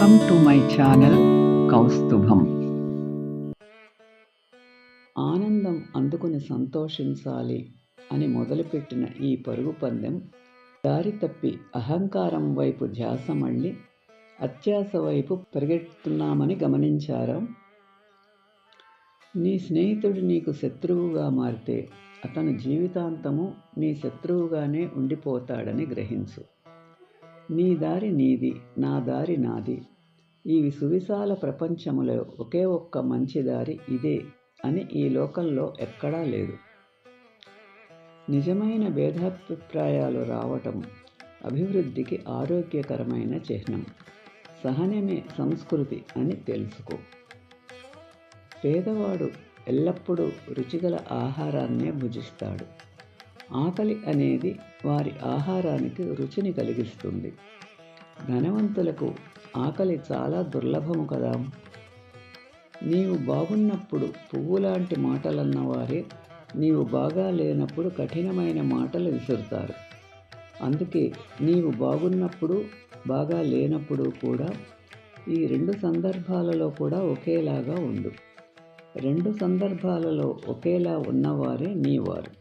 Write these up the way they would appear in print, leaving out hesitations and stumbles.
Welcome to my channel Kaustubham. ఆనందం అందుకుని సంతోషించాలి అని మొదలుపెట్టిన ఈ పరుగు పందెం దారి తప్పి అహంకారం వైపు ధ్యాస మళ్ళీ అత్యాశ వైపు పరిగెడుతున్నామని గమనించారా? నీ స్నేహితుడు నీకు శత్రువుగా మారితే అతను జీవితాంతము నీ శత్రువుగానే ఉండిపోతాడని గ్రహించు. నీ దారి నీది, నా దారి నాది. ఈ సువిశాల ప్రపంచంలో ఒకే ఒక్క మంచి దారి ఇదే అని ఈ లోకంలో ఎక్కడా లేదు. నిజమైన భేదాభిప్రాయాలు రావటం అభివృద్ధికి ఆరోగ్యకరమైన చిహ్నం. సహనమే సంస్కృతి అని తెలుసుకో. పేదవాడు ఎల్లప్పుడూ రుచిగల ఆహారాన్నే భుజిస్తాడు. ఆకలి అనేది వారి ఆహారానికి రుచిని కలిగిస్తుంది. ధనవంతులకు ఆకలి చాలా దుర్లభము కదా. నీవు బాగున్నప్పుడు పువ్వులాంటి మాటలన్నవారే నీవు బాగా లేనప్పుడు కఠినమైన మాటలు విసురుతారు. అందుకే నీవు బాగున్నప్పుడు బాగా లేనప్పుడు కూడా ఈ రెండు సందర్భాలలో కూడా ఒకేలాగా ఉండు. రెండు సందర్భాలలో ఒకేలా ఉన్నవారే నీవారు.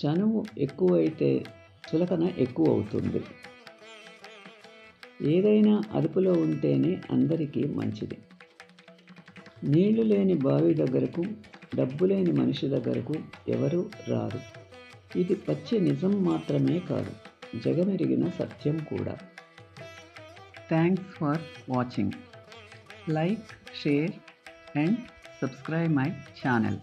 చనువు ఎక్కువైతే చులకన ఎక్కువ అవుతుంది. ఏదైనా అదుపులో ఉంటేనే అందరికీ మంచిది. నీళ్లు లేని బావి దగ్గరకు, డబ్బు లేని మనిషి దగ్గరకు ఎవరూ రారు. ఇది పచ్చి నిజం మాత్రమే కాదు, జగమెరిగిన సత్యం కూడా. Thanks for watching. Like, share and subscribe my channel.